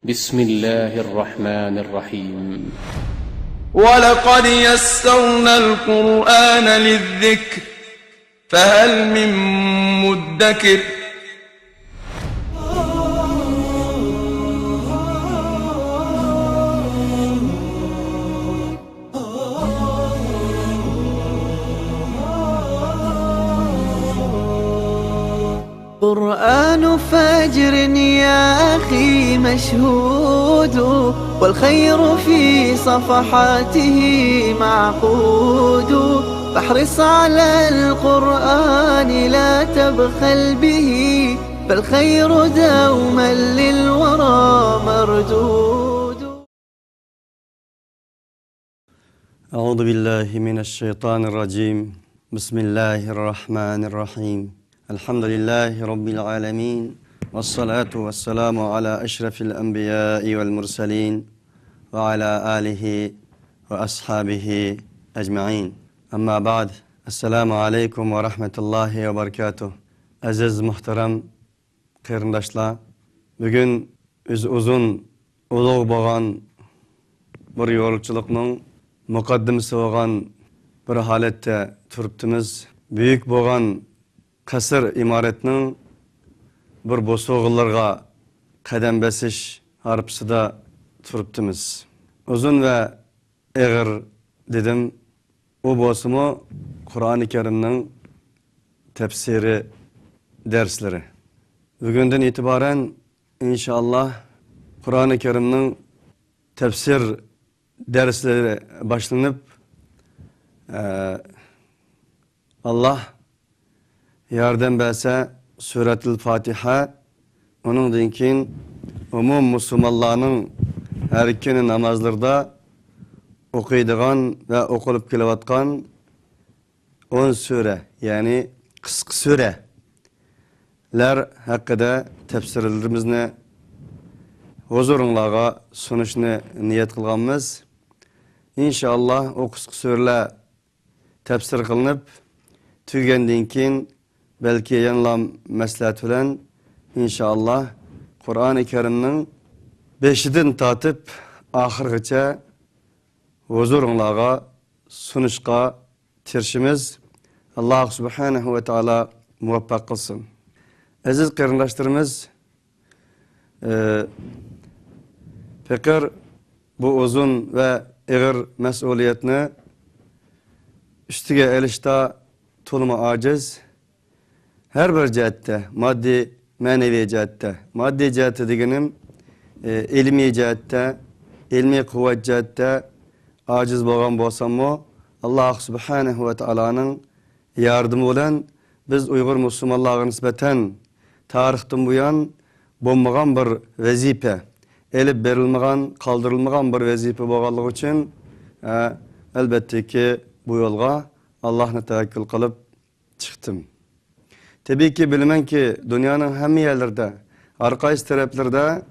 بسم الله الرحمن الرحيم ولقد يسرنا القرآن للذكر فهل من مدكر قرآن فجر يا أخي مشهود والخير في صفحاته معقود فاحرص على القرآن لا تبخل به فالخير دوما للورى مردود. أعوذ بالله من الشيطان الرجيم. بسم الله الرحمن الرحيم. الحمد لله رب العالمين والصلاة والسلام على أشرف الأنبياء والمرسلين وعلى آله وأصحابه أجمعين. أما بعد السلام عليكم ورحمة الله وبركاته. Aziz muhtaram qeyrindaşlar, bugün uzun ulug' bo'lgan bir yo'lchilikning muqaddimasi bo'lgan bir holatda turibdimiz. Büyük bo'lgan qasr imoratning bir bo'sog'illarga qadam basish harpsida turibdimiz. Uzun ve eg'ir dedim. O bo'lsa Qur'oni Karimning tafsiri dersleri. Bugünden itibaren inşallah Qur'oni Karimning tafsir dersleri başlanıp Allah yardım berse Suretul Fatiha onundan keyin umum Müslümanlarning her ikini namazlarda okuyduğun ve okulup kelavatkan 10 sure yani kısa sureler hakkında tefsirlerimizni huzurunlarga sunuşni niyet kılganmiz. İnşallah o kısa sureler tefsir kılınıp tügendiğin keyin belki yanılan mesleğet bilen inşallah Kur'an-ı Kerim'nin 5'den tatıp ahirgacha huzurunlarga sunuşqa tirişimiz Allah subhanahu ve taala muvaffaq kılsın. Aziz qarindoshlarimiz, fikir bu uzun ve ağır mesuliyetini üstüge elişte tolma aciz. Her bir cihette, maddi, manevi cihette, maddi cihette degenim, ilmi cihette, ilmi kuvvet cihette aciz bo'lgan bo'lsam-mu, Allah subhanahu ve taala'nın yardımı olan biz Uygur Müslümanlarına nispeten tarihten bu yan bo'lmagan bir vazife, elip berilmagan, kaldırılmagan bir vazife bo'lganligi için elbette ki bu yolga Allah'ına tevekkül kılıp çıktım. Tabii ki bilmem ki dünyanın hem yerlerde, arkayız taraflarda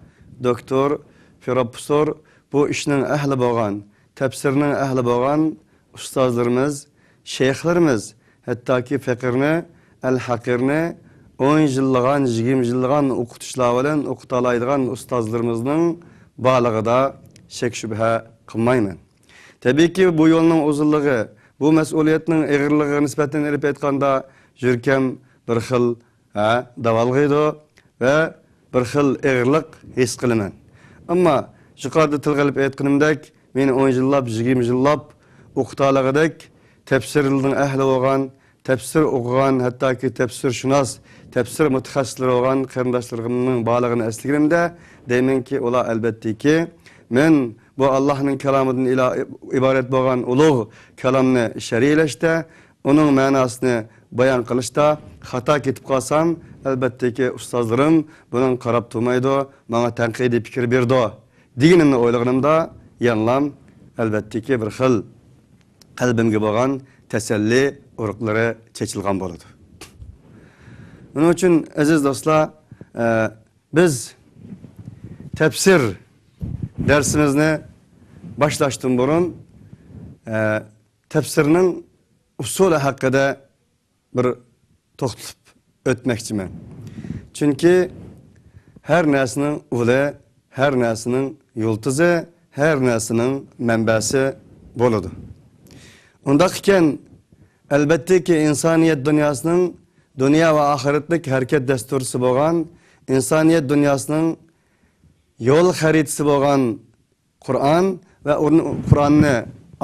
doktor, profesör bu işinin ehli bo'lgan, tefsirinin ehli bo'lgan ustazlarımız, şeyhlerimiz, hatta ki fakirni, el-hakirni 10 yıllıgan, 20 yıllıgan okutuşlar bilen okutalaydigan ustazlarımızın bağlığıda şek şübhe kılmayman. Tabii ki bu yolun uzunluğu, bu mesuliyetinin ağırlığı nispeten elip etkanda jürkem bir xil davalgıydı ve bir xil ağırlık his kılıman. Ama yukarıda tilgilip etkinimdek, meni 10 yıllap, 20 yıllap okutalıgıdek tefsirildin ehli olan, tefsir okugan, hatta ki tefsir şunas, tefsir mütehassisleri olan qarindoshlarımның bağlığını esligirimde deymen ki ola elbette ki men bu Allah'ın kelamından ibaret bo'lgan ulug' kelamni şerileşte, onun manasını bayan kılışta hata ketip kalsam elbette ki ustazlarım bunun qarab turmaydı, bana tanqidi fikir berdi deganimni o'ylaganimda yanlam elbette ki bir xil qalbimga bo'lgan teselli urukları çekilgan bo'ladi. Bunun için aziz dostlar, biz tefsir dersimizni başlaştım burun tefsirinin usulü hakkında bir to'xtalib o'tmoqchiman. Çünkü her nesinin ule her narsaning yultizi, her narsaning manbasi bo'ladi. Undaq ekan, albattaki insoniyat dunyosining dunyo va oxiratlik harakat dasturisi bo'lgan, insoniyat dunyosining yo'l xaritasi bo'lgan Qur'on va Qur'onni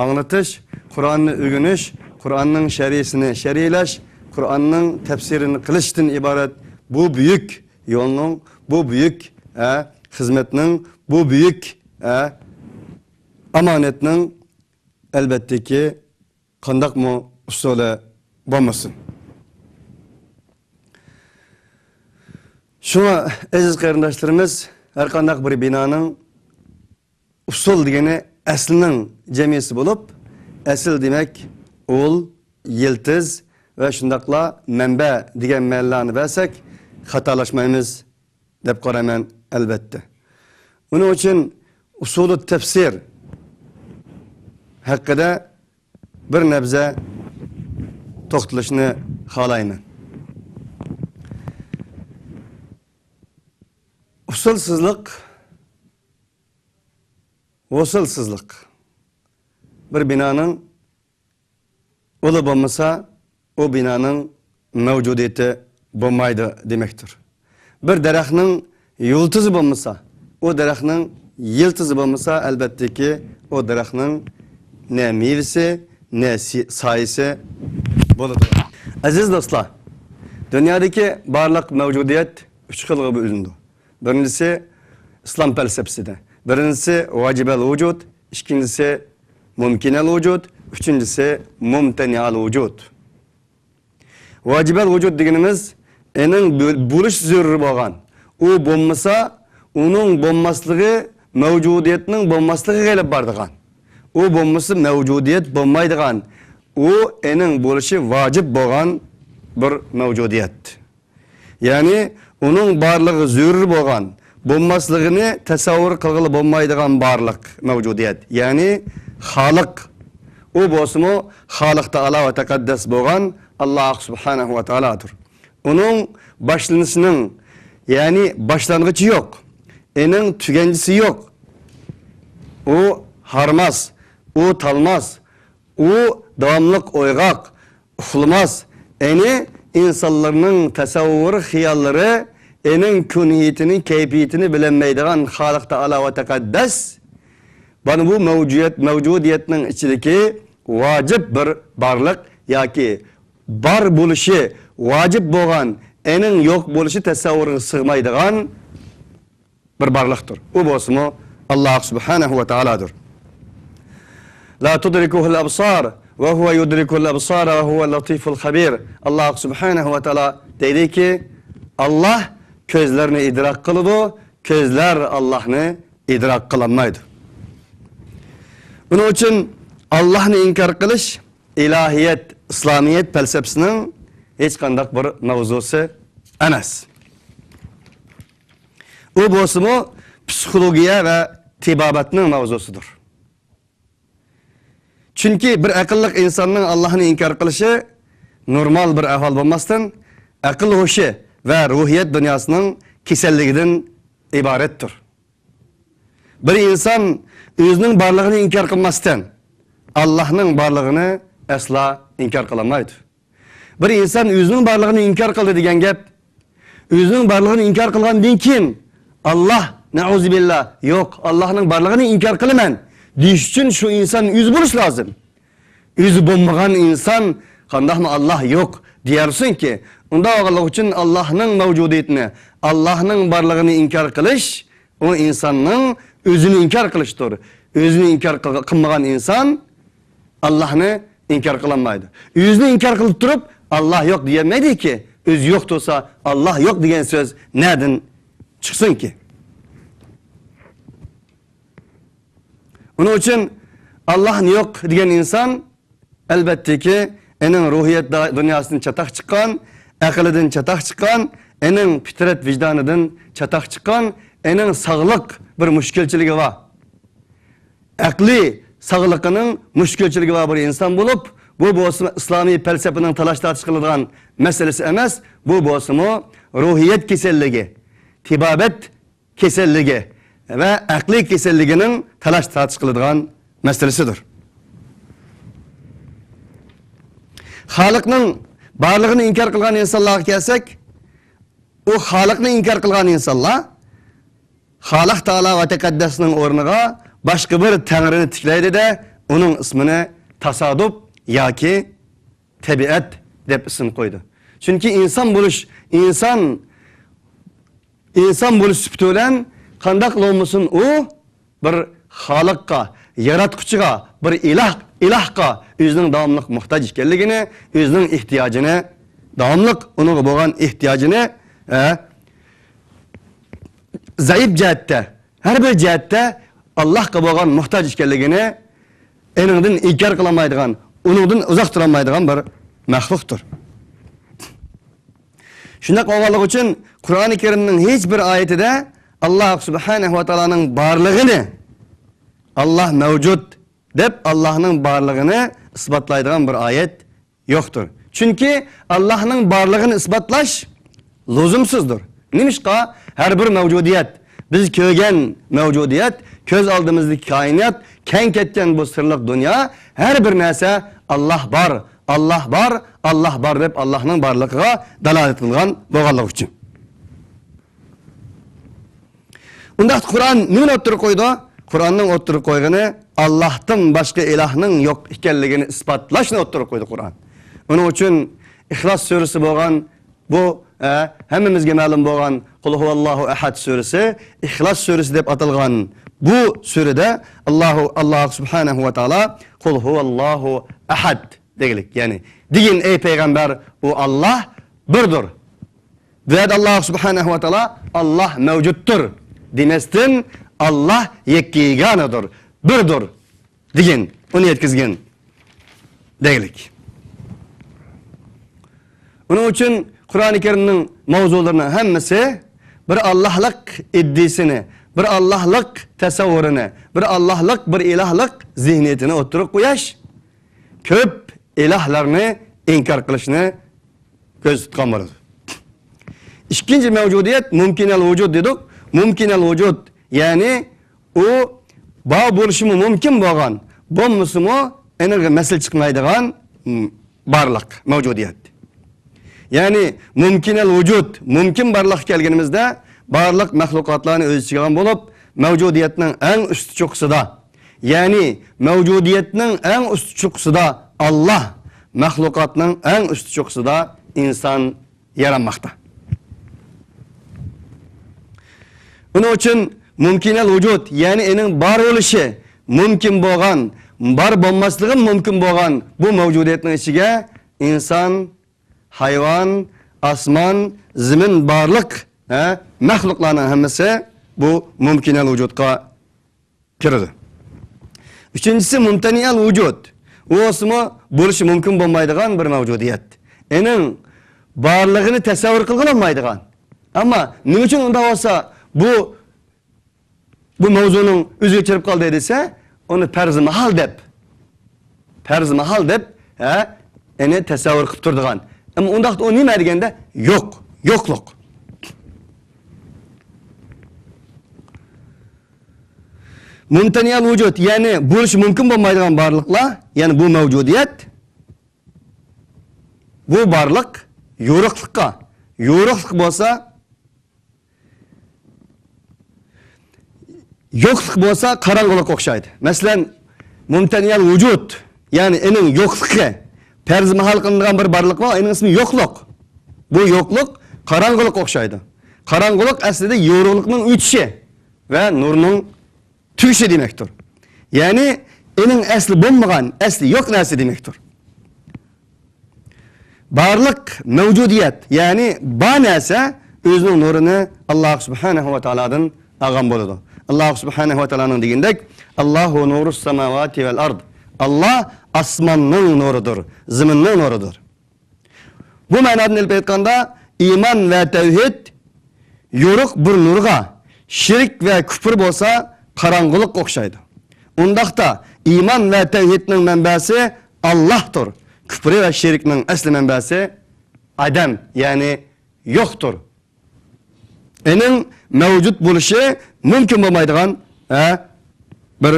anglatish, Qur'onni o'rganish, Qur'onning shar'isini shar'iylash, Qur'onning tafsirini qilishdan iborat bu buyuk yo'lning, bu buyuk xizmatning, bu buyuk amonatning albattaki qandaqmi usuli bo'lmasin. Şuna aziz qarindoshlarimiz, har qanday bir binoning usul degani aslining jamiyati bo'lib, asl demak ul, yiltiz va shundaqla manba degan ma'nolarni bersak, xatolashmaymiz deb qaraman albatta. Uning uchun usulut tafsir haqida bir nebze to'xtalishni xohlayman. Usulsizlik bir binoning uli bo'lmasa, o binoning mavjudiyati bo'lmaydi demektir. Bir daraxtning yultizi bo'lmasa, o daraxtning yiltizi bo'lmasa, albattaki o daraxtning ne mevasi, ne soyasi bo'ladi. Aziz do'stlar, dunyodagi barliq mavjudiyat 3 xilga bo'linadi. Birincisi İslam felsefesinde, birincisi vacibel vücud, ikincisi mümkinel vücud, üçüncüsü mumtenial vücud. Vacibel vücud deganimiz enin buluş zürrü bo'lgan. O bo'lmasa, onun bo'lmaslığı mevcudiyetinin bo'lmaslığı gelip bardıgan. O bo'lmasa mevcudiyet bo'lmaydigan. O enin buluşu vacip bo'lgan bir mevcudiyet. Yani onun barlığı zürrü bo'lgan. Bo'lmasligini tasavvur qilg'ili bo'lmaydigan barliq mavjudiyat. Ya'ni xoliq. U bo'lsa-mu xoliq taolo va taqaddas bo'lgan Alloh subhanahu va taolodir. Uning boshlanishning, ya'ni boshlang'ichi yo'q. Ening tuganchisi yo'q. U harmas, u talmas, u davomliq o'yg'oq, uxlamas. Eni insonlarning tasavvuri, xiyallari enin kuniyetini, keyfiyetini bilinmeydiğen Halik Teala ve Tekaddes, bana bu mevcudiyetinin içindeki vacip bir barlık, ya ki bar buluşu vacip boğan, enin yok buluşu tasavvurun sığmaydiğen bir barlıktır. O bolsumu Allah subhanahu ve Teala'dır. La tudrikuhul absar ve huve yudrikul absara ve huve latiful habir. Allah subhanahu ve Teala dedi ki, Allah közlerini idrak kılıdı, közler Allah'ını idrak kılamaydı. Bunun için Allah'ını inkar kılış, ilahiyet, İslamiyet felsefesinin hiç kandak bir mevzusu emas. O bolsumu psikologiya ve tibabatının mevzusudur. Çünkü bir akıllık insanın Allah'ını inkar kılışı normal bir ahval olmasın, akıl hoşu ve ruhiyet dünyasının keselliğinden ibarettir. Bir insan özünün barlığını inkar kılmazdan Allah'ın barlığını asla inkar kılamaydı. Bir insan özünün barlığını inkar kıldı degen gep, özünün barlığını inkar kılgandan kim? Allah, neuzubillah, yok Allah'ın barlığını inkar kılaman. Diş için şu insan yüz buluş lazım. Yüz bulmagan insan, kandak mı Allah yok diyersin ki, onda Allah için Allah'ın mevcudiyetini, Allah'ın barlığını inkar kılış, o insanın özünü inkar kılıştır. Özünü inkar kılmagan insan Allah'ını inkar kılamaydı. Özünü inkar kılıp durup Allah yok diyemedi ki, öz yok olsa Allah yok diyen söz nereden çıksın ki? Onun için Allah'ın yok diyen insan elbette ki enin ruhiyet dünyasının çatak çıkan, akıllıdan çatak çıkan, enin fitret vicdanıdan çatak çıkan, enin sağlık bir müşkilçiliği var. Akli sağlıkının müşkilçiliği var bir insan bulup, bu bolsun İslami felsefenin talaş tartışılan meselesi emas, bu bolsun ruhiyet keselliği, tibabet keselliği ve akli keselliginin talaş tartış kıladigan meselesidir. Halıkның barlığını inkar kılgan insanlarga kelsak, o halıkını inkar kılgan insanlar Halıq Taala ve Tekaddes'nin ornuga başka bir Tengrini tiklaydi de onun ismini tasadüp yaki tabiat dep isim koydu. Çünkü insan buluş süptülen kandak olmasın o bir halıkka, yaratkuçuga, bir ilahka özünün davamlıq muhtaç ekenligini, özünün ihtiyacını, davamlıq onun boğan ihtiyacını zayıf cihette, her bir cihette Allah'a boğan muhtaç ekenligini eninden inkar kılamaydıgan, onundan uzak duramaydıgan bir mahluktur. Şundak olganlık için Kur'an-ı Kerim'nin hiçbir ayetinde Allah Subhanahu ve Taala'nın barlığını, Allah mevcut dep Allah'ın barlığını ispatlaydıgan bir ayet yoktur. Çünkü Allah'ın barlığını ispatlaş lüzumsuzdur. Nimişka her bir mevcudiyet, biz kögen mevcudiyet, köz aldığımızdaki kainat, ken ketken bu sırlık dünya, her bir nese Allah var, Allah var, Allah var dep Allah'ın barlığına dalalet kılgan boğallık için. Unda Kur'an nime oturup koydu? Kur'an'ın oturup koyduğunu Allah'tan başka ilahının yok ikenligini ispatlaşını oturup koydu Kur'an. Onun için İhlas suresi boğan bu hemimizge ma'lum boğan Kul huvallahu ehad suresi, İhlas suresi dep atılgan bu surede Allah Subhanahu ve Taala Kul huvallahu ehad degilik. Yani digin ey peygamber o Allah birdir. Ve Allah Subhanahu ve Taala Allah mevcuttur. Demestin Allah yekkiganıdır, birdir digin, onu yetkizgen degilik. Onun için Kur'an-ı Kerim'nin mevzularının hemmesi bir Allah'lık iddisini, bir Allah'lık tesavvurunu, bir Allah'lık, bir ilahlık zihniyetini oturup koyaş, köp ilahlarını inkar kılışını göz tutkan vardır. İkinci mevcudiyet mümkinel vücud dedik. Mümkinel vücud yani o bağ buluşumu mümkün boğan, bommusumu enerji mesel çıkmaydıgan barlık, mevcudiyet. Yani mümkinel vücud, mümkün barlık kelgenimizde barlık mahlukatlarını öz içigen bulup mevcudiyetinin en üstü çoksu da yani mevcudiyetinin en üstü çoksu da Allah, mahlukatının en üstü çoksu da insan yaranmakta. Onun için mümkinel vücud yani enin bar oluşu mümkün boğan, bar bulmaslığı mümkün boğan bu mevcudiyetin içige insan, hayvan, asman, zimin barlık mahluklarının hemmesi bu mümkinel vücudka kirdi. Üçüncüsü mümteniyel vücud. O osmu buluşu mümkün bulmaydıgan bir mevcudiyet. Enin barlığını tesavvur kılgın olmaydıgan. Ama ne için onda olsa bu mevzunun üzü geçirip kaldı edilse onu perz-i mahal dep eni tesavvur kılıp turduğan. Ama ondaqda o nime degende yokluk. Mümteniyel vücud yani buluş mümkün bulmaydıgan barlıkla yani bu mevcudiyet bu barlık yorukluk bolsa yokluk bolsa karangılık okşaydı. Mesela mümteniyel vücud yani enin yokluğu perz mahal kılıngan bir barlık var, enin ismi yokluk. Bu yokluk karangılık okşaydı. Karangılık aslında yorulukның üçü ve nurunun tüyüşü demektir. Yani enin asli bulmagan, asli yok narsa demektir. Barlık mevcudiyet yani ba narsa özünün nurunu Allah Subhanahu ve Taala'dan algan boludu. Allah Subhanahu ve Taala'nın degindek Allahu nurus semavati vel ard. Allah asmanның nurudur, ziminning nurudur. Bu ma'nodan elbet aytganda iman ve tevhid yoruk bir nurga, şirk ve küfür bolsa karangılık okşaydı. Undaqda iman ve tevhidning manbasi Allah'tır. Küfür ve şirkning asli manbasi adam yani yoktur. Enin mevcut buluşu mümkün bo'lmaydigan bir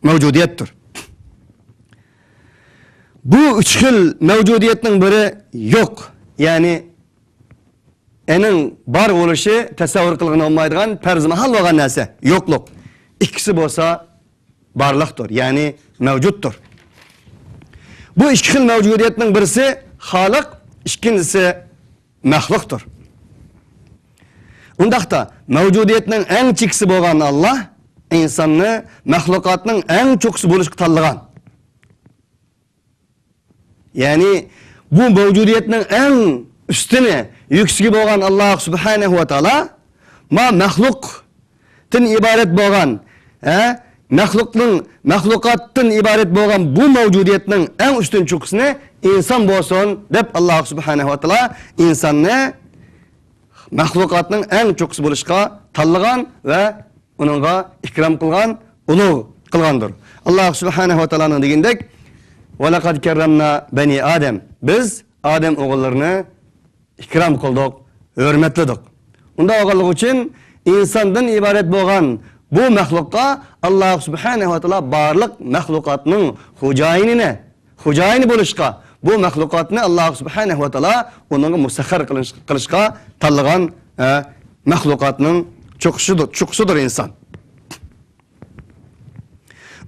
mavjudiyatdir. Bu üç xil mavjudiyatning biri yo'q. Ya'ni ening bar bo'lishi tasavvur qilgan olmaydigan farz mahal bo'lgan narsa, yo'qlik. İkisi bo'lsa barliqdir, ya'ni mavjuddir. Bu ikki xil mavjudiyatning birisi xoliq, ikkinchisi maxluqdir. Undaqda mavjudiyatning eng cheksisi bo'lgan Alloh insonni maxluqotning eng cho'qisi bo'lishga tanlagan. Ya'ni bu mavjudiyatning eng ustuni, yuksigi bo'lgan Alloh subhanahu va taolo maxluqdan iborat bo'lgan, maxluqotdan iborat bo'lgan bu mavjudiyatning eng ustun cho'qisini inson bo'lsin deb Alloh subhanahu va taolo insonni maxluqotning eng cho'qisi bo'lishga tanlagan va uningga ikrom qilgan, ulug' qilgandir. Alloh subhanahu va taoloning degandek: "Va laqad karramna bani Adam." Biz Adam o'g'illarini ikrom qildik, hurmatladik. Unda o'g'illik uchun insondan iborat bo'lgan bu maxluqqa Alloh subhanahu va taolo barliq maxluqotning xo'jayini bo'lishga, bu maxluqotni Alloh subhanahu va taolo unga musaxxar qilishga tanlagan maxluqotning cho'qisidir inson.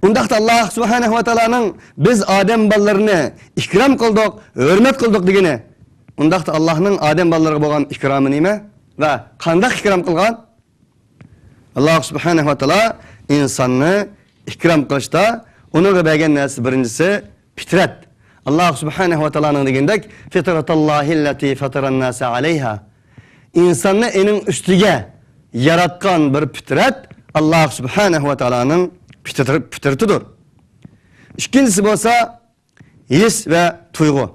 Undaqda Alloh subhanahu va taoloning biz odam bolalarini ikrom qildik, hurmat qildik degani, undaqda Allohning odam bolalariga bo'lgan ikromi nima va qanday ikrom qilgan? Alloh subhanahu va taolo insonni ikrom qilishda unga bergan narsa birinchisi fitrat. Alloh subhanahu va taoloning degandek: "Fitratallohillati fataran-nasa alayha." İnsonni ening ustiga yaratgan bir fitrat Alloh subhanahu va taoloning fitratidir. İkincisi bo'lsa his ve tuyg'u.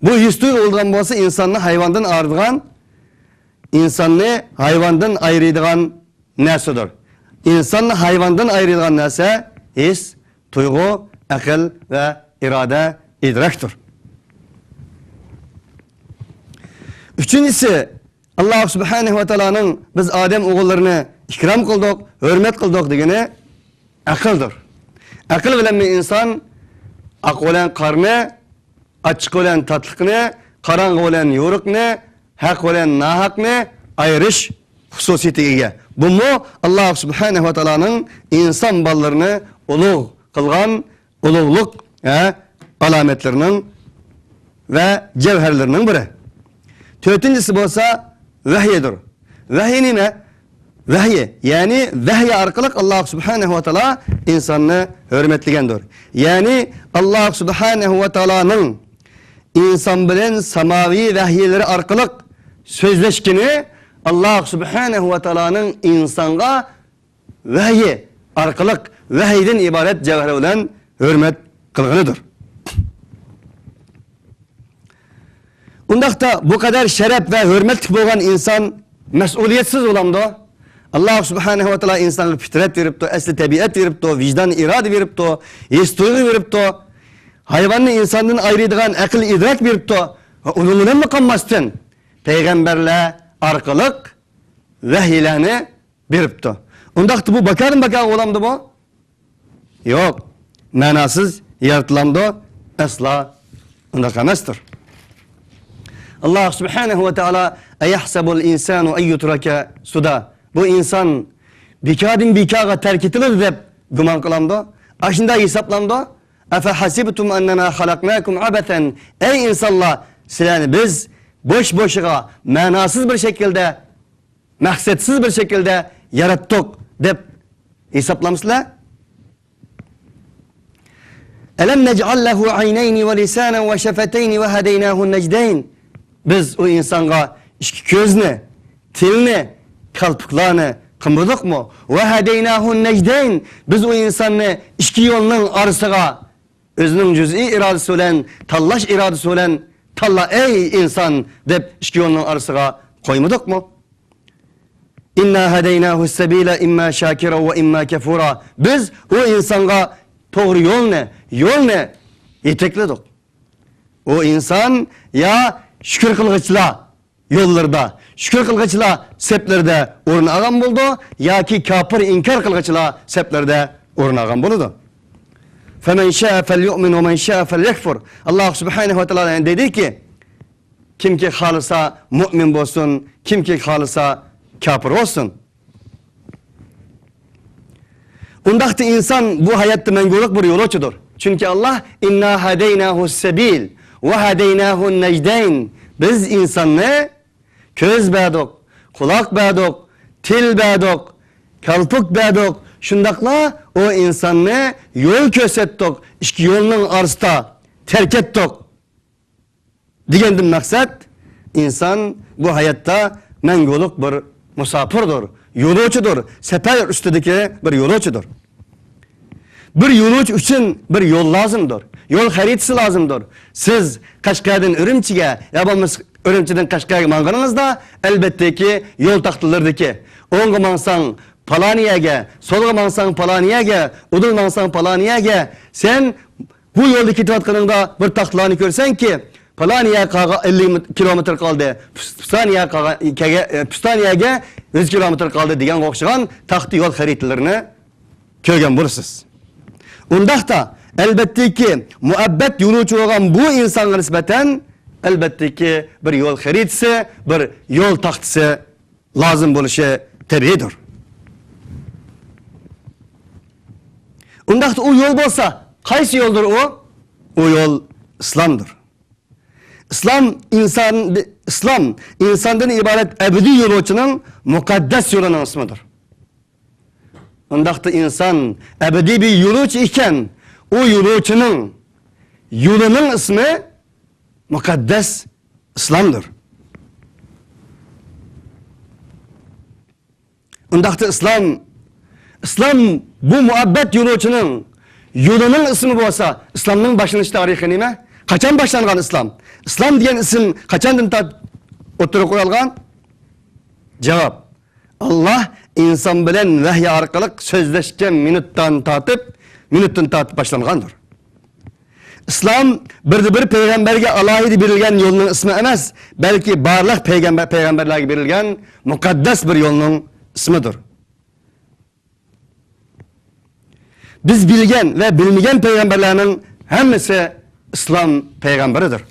Bu his tuyg'u bo'lgan bo'lsa insonni hayvondan ayiradigan, insonni hayvondan ayiradigan narsadir. İnsonni hayvondan ayiradigan narsa his, tuyg'u, aql ve irade, idrakdir. Üçüncüsü Alloh subhanahu va taoloning biz odam o'g'illarini ikrom qildik, hurmat qildik degani aqldir. Aql bilan inson oq bilan qorni, ochiq bilan tatliqni, qorong'i bilan yo'riqni, haq bilan nohaqni ayirish xususiyatiga ega. Bu Alloh subhanahu va taoloning inson bolalarini ulug' qilgan ulug'lik alomatlarining va javharlarining biri. Dördüncüsü bo'lsa vahiydir. Vahiy nima? Vahiy, ya'ni vahiy orqali Alloh subhanahu va taolo insonni hurmatlagandir. Ya'ni Alloh subhanahu va taoloning inson bilan samoviy vahiylari orqali so'zlashgani Alloh subhanahu va taoloning insonga vahiy orqali vahiydan iborat javhar bilan hurmat qilganidir. Undaqda bu kadar şeref ve hürmetli bo'lgan insan mas'uliyatsiz olamdı. Allah subhanahu wa taolo insonga fitrat beribdi, asli tabiat beribdi, vicdan, irade beribdi, his tuyg'u beribdi. Hayvonni insondan ayiradigan aql, idrak beribdi. Undan qolmasdan payg'ambarlar orqali vahiylarni beribdi. Undaqda bu bakarın olamdı bu? Yo'q. Ma'nosiz yaratiladi, asla undaq emasdir. Allah subhanahu wa ta'ala ayahsabul insanu ayyutraka suda. Bu insan bikadin bikaga terk etilir deb gumon qilamdi. Ashunda hisoblamdi. Afa hasibtum annama khalaqnakum abathan. Ey insonlar, sizlarni biz boş-boşiga, ma'nosiz bir şekilde, maqsadsiz bir şekilde yaratdik deb hisoblamsizlar? Alam naj'al lahu aynayni ve lisanan ve shafatayni ve hadaynahu najdayn. Biz o insonga ikki ko'zni, tilni, qalpoqlarni qilmadik mi? Va hadaynahu najdayn. Biz o insonni ikki yo'lning orasiga o'zining juz'iy irodasi bilan, tanlash irodasi bilan tanla ey inson deb ikki yo'lning orasiga qo'ymadik mi? Inna hadaynahu as-sabila imma shakira va imma kafura. Biz o insonga to'g'ri yo'lni yetakladik. O inson ya şükür kılgıçlar yollarda, şükür kılgıçılar seplerde orun ağam buldu, ya ki kafir inkar kılgıçılar seplerde orun ağam buludu. فَمَنْ شَاءَ فَلْيُؤْمِنُ وَمَنْ شَاءَ فَلْيَكْفُرْ. Allah subhanahu ve teala dedi ki, kim ki halısa mümin olsun, kim ki halısa kafir olsun. Undaqda insan bu hayatta menguluk bir yolcudur. Çünkü Allah inna hadeynahu sebil ve hadeynahu necdeyn. Biz insanı köz badok, kulak badok, til badok, kalpuk badok. Şundakla o insanı yol kösettik. İşki yolunun arsta terk ettik. Digendim maksat insan bu hayatta menguluk bir musafirdir, yolcudur, sefer üstündeki bir yolcudur. Bir yolcu için bir yol lazımdır. Yol haritası lazımdır. Siz Kaşgar'dan Ürümçi'ye, yapamız Ürümçi'den Kaşgar'a manganınızda elbette ki yol taxtılardaki. Onga mansan Palaniye'ge, solga mansan Palaniye'ge, udul mansan Palaniye'ge. Sen bu yolda kitaplarında bir taxtılarını görsen ki Palaniye 50 kilometre kaldı, Püstaniye'ge 100 kilometre kaldı diyen okşayan taxtı yol haritelerini görgen bulursunuz. Undaqda elbette ki muhabbet yolcu olan bu insana nispeten elbette ki bir yol haritası, bir yol taxtısı lazım buluşu tabiidir. Undaqda o yol bolsa, qaysi yoldur o? O yol İslam'dır. İslam insandan ibaret ebedi yolcu'nun mukaddes yolunun ismidir. Undaqda insan ebedi bir yolcu iken o yolcu'nun yolunun ismi mukaddes İslam'dır. Undaqda İslam bu muhabbet yolcu'nun yolunun ismi bolsa, İslam'ın başlangıç tarihi nime? Kaçan başlangan İslam? İslam diyen isim kaçandan oturup koyulgan? Cevap. Allah insan bilen vahiy arkalık sözleşken minuttan tatıp başlangandır. İslam bir peygamberge alaydı birilgen yolunun ismi emas, belki barlıq peygamberlerge birilgen mukaddes bir yolunun ismidir. Biz bilgen ve bilmegen peygamberlerinin hemmisi İslam peygamberidir.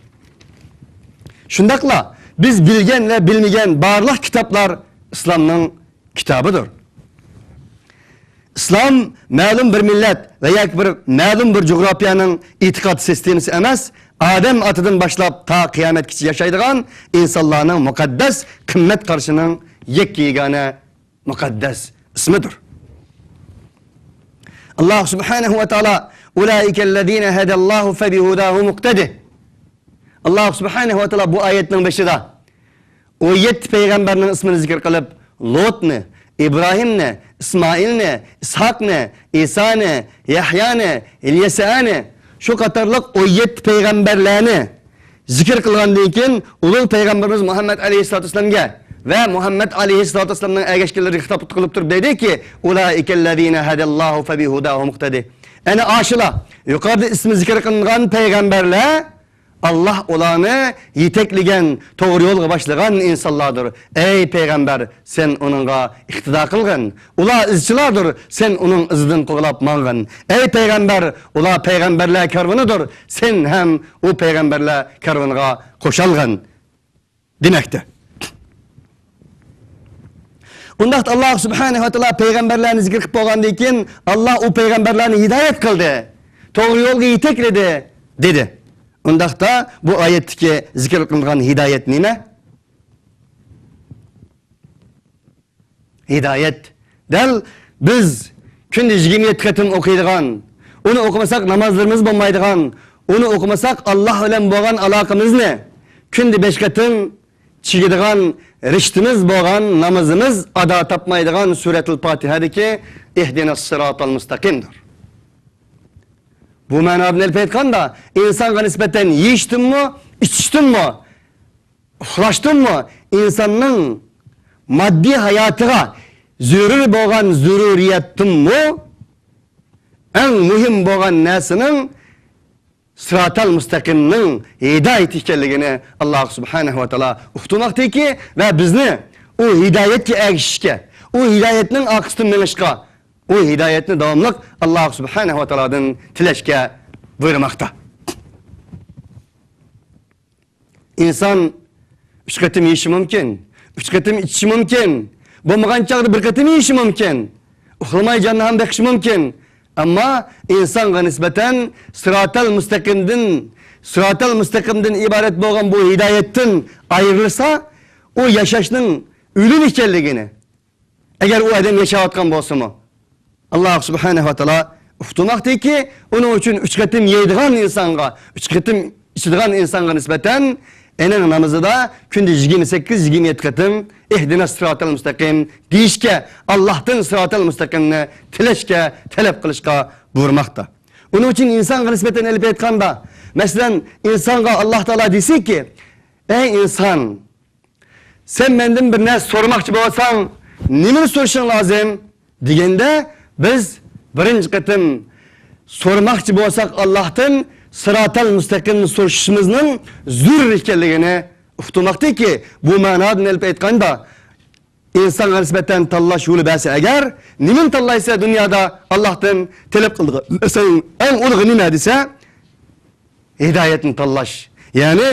Şundakla biz bilgen ve bilmegen barlıq kitaplar İslam'ın kitabıdır. İslam ma'lum bir millet veya ma'lum bir coğrafyanın itiqad sistemisi emas, Adem atıdan başlap ta kıyametkiçi yaşaydıgan insanların mukaddes kımmet karşının yekkigane mukaddes ismidir. Allah subhanahu ve ta'ala ulaikellezine hedallahu febihudahu muktedih. Allah subhanahu ve ta'ala bu ayetinin başında o 7 peygamberinin ismini zikir kılıp Lot'ni, İbrahim'ni, İsmail'ni, İshak'ni, İsa'ni, Yahya'ni, İlyasa'ni şu katarlık o 7 peygamberlerini zikir kılgandan keyin ulug' peygamberimiz Muhammed aleyhissalatu vesselamga ve Muhammed aleyhissalatu vesselam'ın ergeçkileri hitap kılıp turib deydi ki ulaikellezine hedallahu febihudahu muktedih. Yani aşıla yukarıda ismi zikir kılıngan peygamberler Allah olanı yetekligen doğru yolga başlagan insanlardır. Ey peygamber sen onunla iktida kılgın. Ula izçilardır sen onun izinden koğlap mağın. Ey peygamber ula peygamberler kervanıdır. Sen hem o peygamberler kervanıga koşalgın demektir. Undaqda Allah subhanahu ve ta'ala peygamberlerini zikir kılıp bolgandan keyin Allah o peygamberlerini hidayet kıldı. Doğru yolga yetekledi dedi. Undaqda bu ayetdeki zikir kılıngan hidayet nime? Hidayet. Del biz kunde 27 qatim okuydigan, onu okumasak namazlarımız bolmaydigan, onu okumasak Allah bilen bolgan alaqamız ne? Kunde 5 qatim çigidigan rishtimiz bolgan namazımız ada tapmaydigan Suratul Fatiha'daki ihdinas sıratal mustaqimdir. Bu manabını elp etken insana nispeten yiyiştin mi, içtin mi, uxlaştın mı, insanın maddi hayatıga zürür bolgan zürüriyettin mi, en mühim bolgan nesinin sıratal müstakimning hidayet ekanligini Allah subhanahu va taolo uqtirmoqdaki va bizni o hidayetga erishishga, o hidayetning aqsidan minishga, o hidayetni davomli Allah subhanahu va taolodan tilashga buyurmoqda. İnsan 3 qatim yeyishi mumkin, 3 qatim ichishi mumkin, bo'lmagan chaqda bir qatim yeyishi mumkin, uxlamay jonni ham beqishi mumkin. Ama insanga nisbeten sıratal müstakimden ibaret bo'lgan bu hidayettin ayrılırsa, o yaşaşının ölüm ekanligini, eğer o adam yaşayotgan bo'lsa mı, Allah subhanahu wa taolo uqtirmoqdaki, onun için 3 qatim yeydigan insonga, 3 qatim ichadigan insonga nisbeten enin namazida kunda 28-27 qatim ihdina sıratal müstakim deyishga, Allah'tan sıratal müstakimni tilashga, talab qilishga buyurmoqda. Onun için insonga nisbeten elbette aytganda, mesela insonga Allah Taala dese ki, ey inson, sen menden bir narsa sormoqchi bo'lsang, nimani so'rashing lozim deganda, biz birinchi qatim sormoqchi bo'lsak Allah'tan sıratal müstakimni so'rashimizning zur ekanligini uqtirmoqdaki, bu ma'nodan elbette aytganda, insonga nisbatan tanlash yo'li bo'lsa, agar nimani tanlaysa dunyoda Allohdan talab qilgan eng ulug' nima desa, hidayetni tanlash. Ya'ni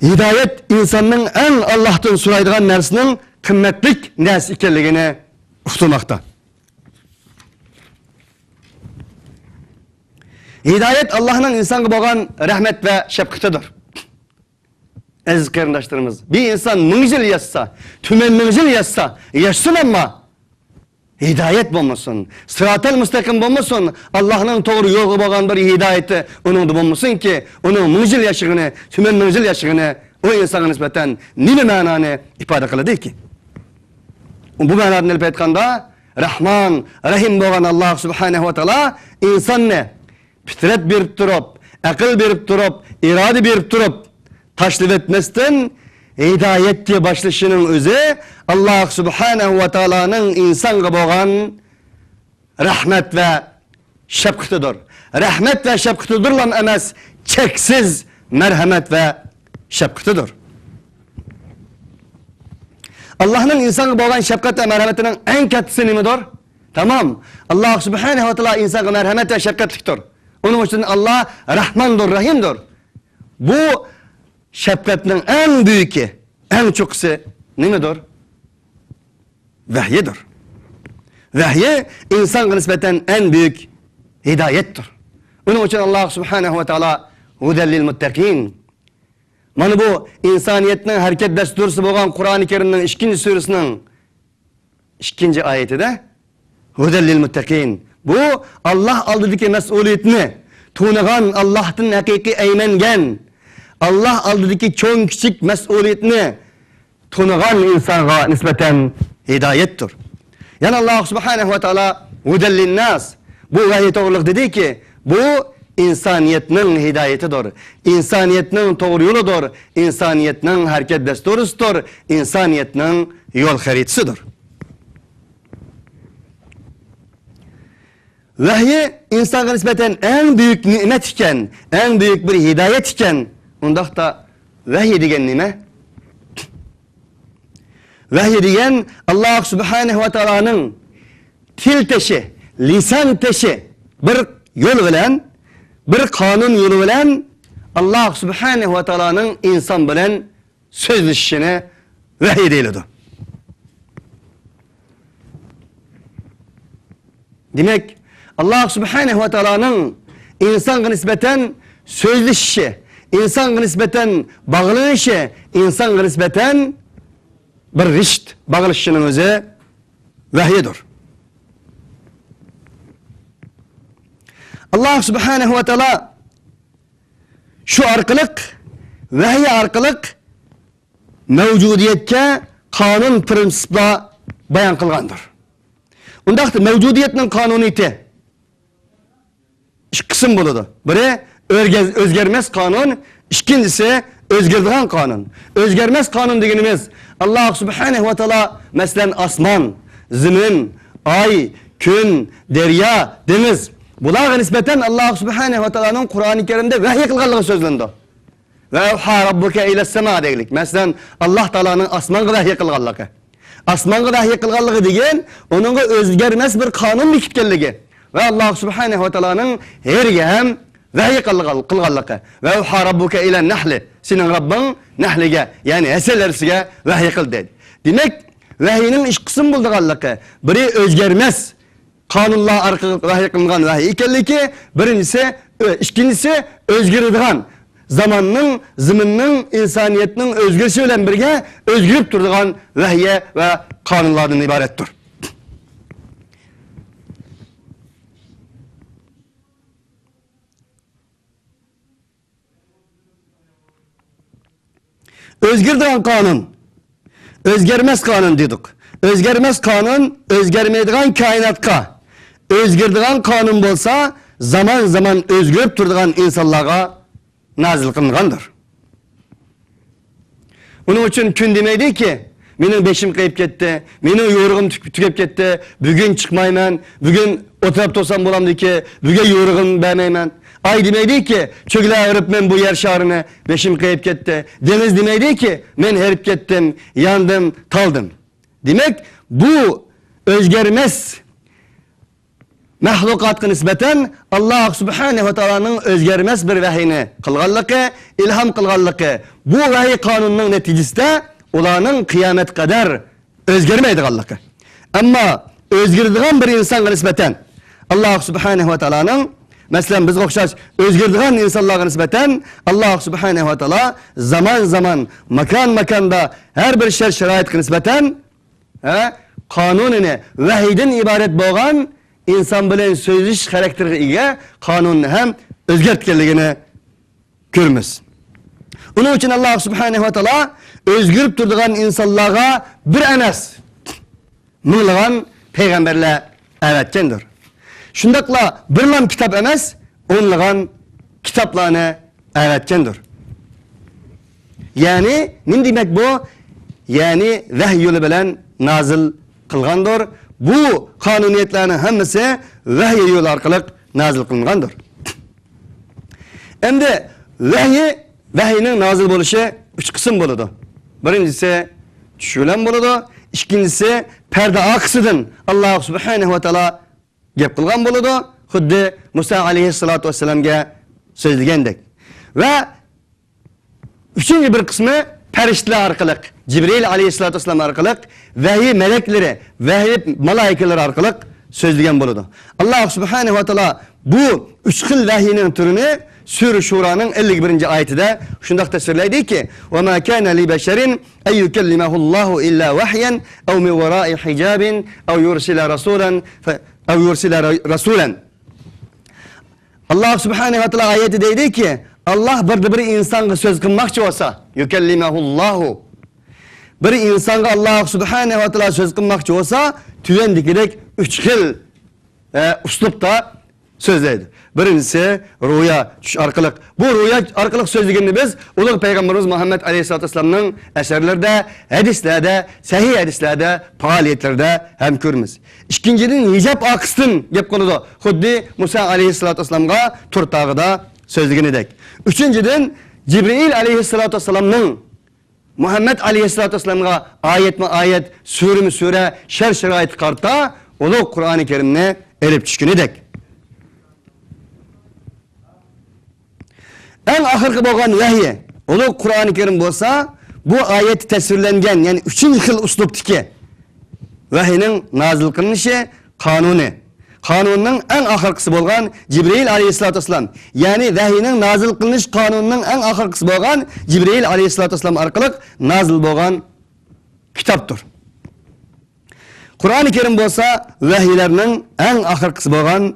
hidayet insonning eng Allohdan so'raydigan narsaning qimmatli narsa ekanligini uqtirmoqda. Hidayet Allah'ın insanga bo'lgan rahmet ve şefkatidir. Aziz qarindoshlarimiz, bir inson 1000 yil yashasa, tuman 1000 yil yashasa, yashsin ama hidayet bo'lmasin, sıratal müstakim bo'lmasin, Allah'ın to'g'ri yo'li bo'lgan bir hidayeti uningda bo'lmasin ki, uning 1000 yil yashagini, tuman 1000 yil yashagini o insonga nisbatan nima ma'noni ifoda qiladi ki? Bu ma'noni elbette aytganda, Rahman, Rahim bo'lgan Allah subhanahu va taolo insonni fitret berip durup, akıl berip durup, irade berip durup, taşlip etmezden hidayetke başlaşının özü Allah subhanahu wa ta'ala'nın insanga bo'lgan rahmet ve şefkatidir. Rahmet ve şefkatidir lan emas, cheksiz merhamet ve şefkatidir. Allah'ın insanga bo'lgan şefkat ve merhametinin en kattisi nimadir? Tamam. Allah subhanahu wa ta'ala insanga merhamet ve şefkatlikdir. Onun için Allah Rahmandır, Rahimdir. Bu şefkatinin en büyüğü, en çoksu nedir? Vahyidir. Vahiy insana nispeten en büyük hidayettir. Onun için Allah subhanahu wa ta'ala huden lil muttaqin. Mana bu insaniyetin hareket dasturisi bo'lgan Kur'an-ı Kerim'nin 2. suresinin 2. ayetide huden lil muttaqin. Bu Allah aldidagi mas'uliyatni tuğnagan Allah'tan hakiki eymengen, Allah aldidagi cho'ng kichik mas'uliyatni tuğnagan insonga nisbatan hidayettir. Yani Allah subhanahu wa ta'ala huden lin nas. Bu vahiy to'g'riliq dediki, bu insaniyetning hidayetidir. İnsaniyetning to'g'ri yo'lidir. İnsaniyetning hareket dasturisidir. İnsaniyetning yo'l xaritasidir. Vahiy insonga nisbatan en büyük nimet iken, en büyük bir hidayet iken, undaqda vahiy degan nima? Vahiy degan Allah subhanahu wa ta'ala'nın til teşi, lisan teşi bir yo'l bilan, bir qonun yo'li bilan Allah subhanahu wa ta'ala'nın inson bilan so'zlashishini vahiy deyiladi. Demek Allah subhanahu wa ta'ala'nın insanga nispeten sözleşişi, insanga nispeten bağlanışı, insanga nispeten bir rişt bağlanışının özü vahiydir. Allah subhanahu wa ta'ala şu arkalık, vahiy arkalık mevcudiyetke kanun prinsipla bayan kılgandır. Undaqda mevcudiyetinin kanuniyeti 2 kısım buludu. Biri özgermez kanun, ikincisi özgerdiğen kanun. Özgermez kanun degenimiz Allah subhanahu wa ta'ala mesela asman, zemin, ay, gün, derya, deniz Bularga nispeten Allah Subhanahu ve Taala'nın Kur'an-ı Kerim'de vahiy kılganlığı sözlendi. Ve evha rabbuke ile sema deylik. Mesela Allah Taala'nın asmanga vahiy kılganlığı. Asmanga vahiy kılganlığı degen onunga özgermez bir kanun bekitkenligi. Ve Allah Subhanahu ve Taala'nın her hem vahiy kılganlığı. Ve evha rabbuke ile nahli. Senin Rabbin nahlige yani esellersiga vahiy kıl dedi. Demek vahiynin iş kısım bulduğanlığı. Biri özgermez kanunlar arkalı vahiy kılıngan vahiy ekenligi, birincisi, ikincisi özgürlüğün zamanның, zımınның, insaniyetinin özgürlüğü bilen birge özgürüp durduğun vahiy ve kanunlardan ibarettir. Özgürlüğün kanun, özgermez kanun dedik. Özgermez kanun, özgermeydiğin kainatka. Özgürlüğün kanun bolsa, zaman zaman özgürüp durduğun insanlara nazil kılıngandır. Onun için gün demeydi ki, benim beşim kayıp gitti, benim yoruğum tükep gitti, bugün çıkmayman, bugün oturup torsam bulamdı ki, bugün yoruğum vermeyman. Ay demeydi ki, çökle ağırıp men bu yer şarını, beşim kayıp gitti. Deniz demeydi ki, men herip gittim, yandım, taldım. Demek bu özgermez mahlukatga nispeten Allah Subhanahu ve Taala'nın özgermez bir vahiyini kılganlığı, ilham kılganlığı. Bu vahiy kanunun neticesinde ulanın kıyamet kadar özgermeydiganlığı. Ama özgürlüğün bir insanga nispeten Allah Subhanahu ve Taala'nın mesela biz okşaş özgürlüğün insanlara nispeten Allah Subhanahu ve Taala zaman zaman makanda her bir şerait nispeten kanununu vahiyden ibaret bolgan insan bilen sözleş karakteriga kanunni hem özgertkenligini görmüş. Onun için Allah Subhanahu ve Taala özgürüp durduğun insanlara bir emas mığlagan peygamberler evetkendir. Şundakla bir lam kitap emas, onlagan kitaplarını evetkendir. Yani ne demek bu? Yani vahiy yolu bilen nazil kılgandır. Bu kanuniyetlerin hemmesi vahiy yolu arkalık nazil kılıngandır. Hem de vahiynin nazil buluşu üç kısım buludu. Birincisi düşülen buludu. İkincisi perde aksıdın Allah Subhanahu ve Taala gep kılgan buludu. Huddi Musa aleyhissalatu vesselam'ga sözlügendek. Ve üçüncü bir kısmı periştler arkalık. Cibril aleyhissalatu vesselam arkalık vahiy melekleri, vahiy malaikeleri arkalık sözlügen buludu. Allah Subhanahu ve Taala bu üç xil vahiynin türünü Sure Şura'nın 51. ayetinde şundak tasvirleydi ki وَمَا كَانَ لِبَشَرٍ اَنْ يُكَلِّمَهُ اللّٰهُ اِلَّا وَحْيًا اَوْ مِنْ وَرَاءِ حِجَابٍ اَوْ يُرْسِلَ رَسُولًا Allah Subhanahu ve Taala ayeti deydi ki Allah bir insanga söz kılmakçı olsa يُكَلِّمَهُ اللّٰهُ bir insanga Allah Subhanahu ve Taala söz kılmakçı olsa tüvendikidek üç xil uslupta sözleydi. Birincisi rüya arkalık. Bu rüya arkalık sözlüğünü biz Ulu Peygamberimiz Muhammed Aleyhisselatü Vesselam'ın eserlerde, hadislerde, sahih hadislerde, faaliyetlerde hem görmüş. İkincinin hicap akıstın gep konuda. Huddi Musa Aleyhisselatü Vesselam'a turtağıda sözlüğünü dek. Üçüncüden Cibril Aleyhisselatü Vesselam'ın Muhammed Aleyhisselatü Vesselam'a ayet, sure, şer-şerait kartta Ulu Kur'an-ı Kerim'ne erip düşkünü dek. En ahırkı bolgan vahiy, ulu Kur'an-ı Kerim bolsa, bu ayet tesvirlengen, yani üçüncü xil usluptiki vahiynin nazil kılınışı kanuni. Kanunun en ahırkısı bolgan Cibril aleyhissalatü vesselam. Yani vahiynin nazil kılınış kanunun en ahırkısı bolgan Cibril aleyhissalatü vesselam arkalık nazil bolgan kitaptır. Kur'an-ı Kerim bolsa vahiylerinin en ahırkısı bolgan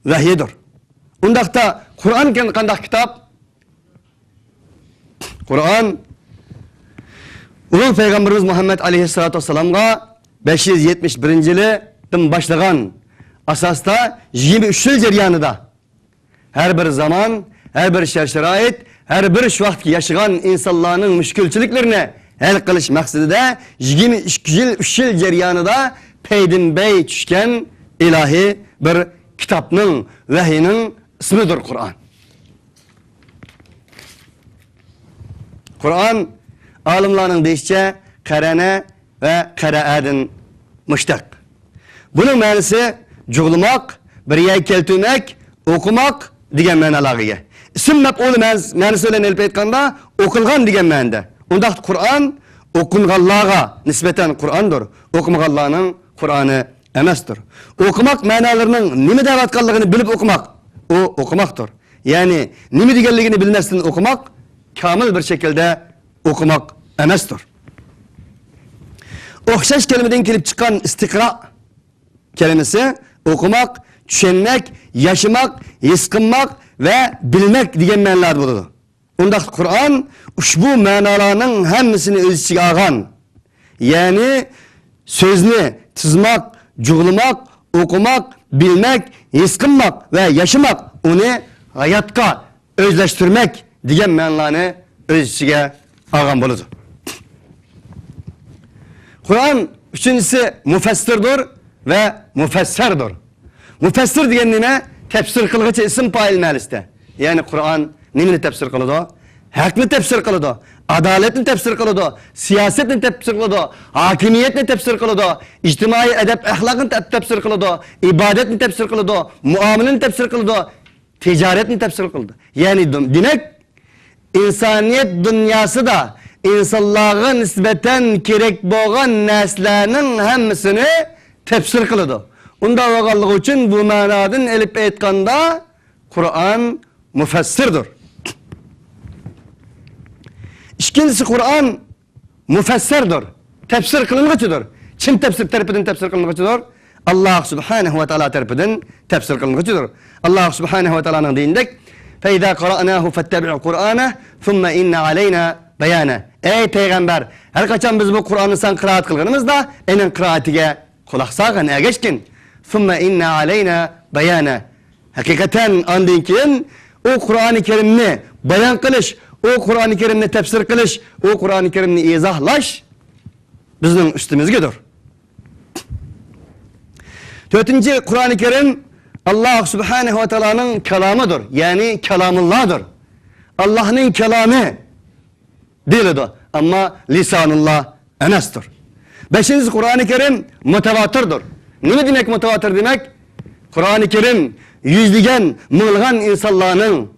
vahiyidir. Undakta Kur'an-ı Kerim kandak kitap? Kur'an Ulu Peygamberimiz Muhammed Aleyhisselatü Vesselam'a 571. yıldan başlayan asasta 23 yıl jaryanida her bir zaman, her bir şer-şerait, her bir şu vaxt yaşayan insanların müşkülçiliklerini hal qilish maqsadida 23 yıl jaryanida peydinbey tushgan ilahi bir kitapning, vahiyning ismidir Kur'an. Kur'an alimlarning deyishicha qarana ve qaraadin mushtaq. Bunun ma'nosi jug'lamoq, birga keltirmak, o'qimoq degan ma'nolarga ega. Ism maf'ul ma'nosi bilan elib aytganda o'qilgan degan ma'noda. Unda Kur'an o'qilganlarga nisbatan Kur'andir. O'qimaganlarning Kur'ani emasdir. O'qimoq ma'nolarining nima deyotganligini bilib o'qimoq, o o'qimoqdir. Ya'ni nima deganligini bilmasdan o'qimoq kamil bir şekilde o'qimoq emasdir. O'xshash kelimadan kelib chiqqan istiqro kelimesi o'qimoq, tushunmak, yashamoq, his qilmoq ve bilmek degan ma'nolar bo'ladi. Unda Kur'an ushbu ma'nolarning hammasini o'z ichiga olgan. Ya'ni so'zni tizmoq, jug'lamoq, o'qimoq, bilmek, his qilmoq ve yaşamoq, uni hayotga o'zlashtirmak degan ma'nolarni o'z ichiga olgan bo'ladi. Kur'an üçüncüsü mufassirdir ve mufassirdir. Mufassir degan nima? Tafsir qilg'ichi ism fa'il ma'nosida. Ya'ni Kur'an nimani tafsir qiladi? Haqni tafsir qiladi, adolatni tafsir qiladi, siyosatni tafsir qiladi, hokimiyatni tafsir qiladi, ijtimoiy adab axloqni tafsir qiladi, ibodatni tafsir qiladi, muomalani tafsir qiladi, tijoratni tafsir qiladi. Ya'ni demak insoniyat dunyosida insonlarga nisbatan kerak bo'lgan narsalarning hammasini tafsir qiladi. Unda bo'lganligi uchun bu ma'nodan elib aytganda Kur'an mufassirdir. İkincisi Kur'an mufassirdir. Tafsir qilinguchidir. Kim tafsir tarafidan tafsir qilinguchidir? Allah subhanahu ve taala tarafidan tafsir qilinguchidir. Allah subhanahu ve taala'nın deyindek فَاِذَا قَرَأْنَاهُ فَاتَّبِعُ قُرْآنَهُ ثُمَّ اِنَّ عَلَيْنَا بَيَانَهُ. Ey Peygamber, her kaçan biz bu Kur'an'ı sen kıraat kılgınımızda enin kıraatiga kulak sağın, ergeçkin. ثُمَّ اِنَّ عَلَيْنَا بَيَانَهُ. Hakikaten andın ki o Kur'an-ı Kerim'ni bayan kılış, o Kur'an-ı Kerim'ni tefsir kılış, o Kur'an-ı Kerim'ni izahlaş bizim üstümüzgedir. Dördüncü Kur'an-ı Kerim Allah Subhanahu ve Teala'nın kelamıdır. Yani kelamullah'dır. Allah'ın kelamı değildir ama lisanullah enestir. Beşinci Kur'an-ı Kerim mutevatırdır. Ne demek mutevatır demek? Kur'an-ı Kerim yüzlügen, mılgan insanların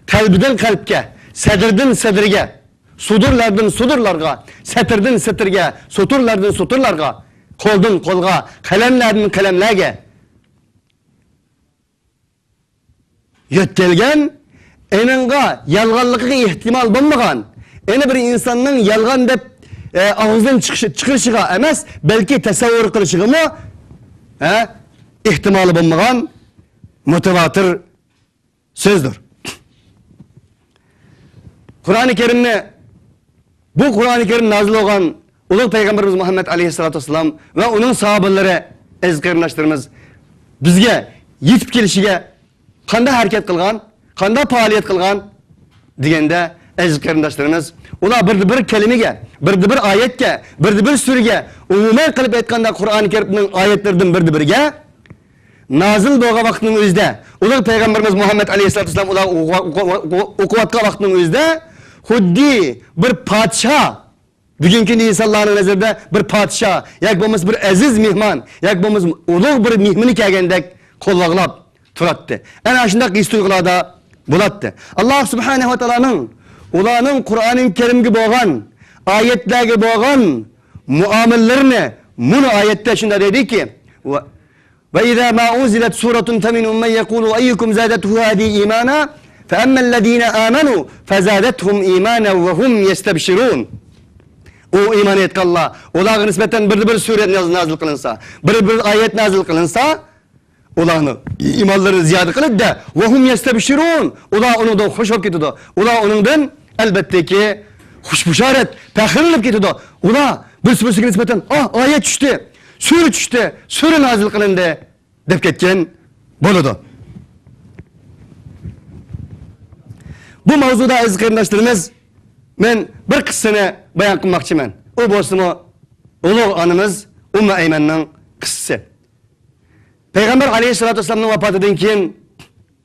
kalbiden kalpke, sedirden sedirge, sudurlardan sudurlarga, setirden setirge, soturlardan soturlarga, koldan kolga, kalemlerden kalemlerge yötkelgen, eninga yalganlıkı ihtimal bulmagan, eni bir insanın yalgan dep ağızdan çıkışıga emas, belki tasavvur kılışıga mı ihtimali bulmagan mutevatır sözdür. Kur'an-ı Kerim'ne bu Kur'an-ı Kerim nazil olan Ulu Peygamberimiz Muhammed Aleyhisselatü Vesselam ve onun sahabeleri ezgirleştirimiz bizge yetip gelişige kanda hareket kılgan, kanda faaliyet kılgan degende ezgirleştirimiz ular bir kelimege, bir ayetke, bir sürge umumen kılıp etkanda Kur'an-ı Kerim'nin ayetlerden birge nazil boğa vaktinin özde Ulu Peygamberimiz Muhammed Aleyhisselatü Vesselam ular okuvatka vaktinin özde huddi bir padişah, bugünkü insanların nazarında bir padişah, yak bo'lmasa bir aziz mehman, yak bo'lmasa ulug' bir mehmoni kelgandek qo'llab turatdi. Ana shunday his tuyg'ularda bo'latdi. Alloh subhanahu va taoloning ularning Qur'oni Karimga bo'lgan, oyatlarga bo'lgan muomalalarini buni oyatda shunday dediki: "Ve iza ma unzilat suratun faminhum men yaqulu ayyukum zadatuhu hadi imana" فَأَمَّا الَّذ۪ينَ آمَنُوا فَزَادَتْهُمْ اِيمَانًا وَهُمْ يَسْتَبْشِرُونَ. O iman etkallah, olağa nispeten bir sure nazil kılınsa, bir ayet nazil kılınsa, olağını imanları ziyade kılıp da وَهُمْ يَسْتَبْشِرُونَ. Olağa onundan hoş olup gidiyordu. Olağa onundan elbette ki hoşbuşaret, pehirlenip gidiyordu. Olağa bir nispeten ayet düştü, sure düştü, sure nazil kılındı dep ketken boludu. Bu mavzuda aziz qarindoshlarimiz, men bir qissani bayon qilmoqchiman. O bo'lsa ulug' onamiz Ummu Aymanning qissasi. Peygamber aleyhissalatu vesselam'ın vafatıdan keyin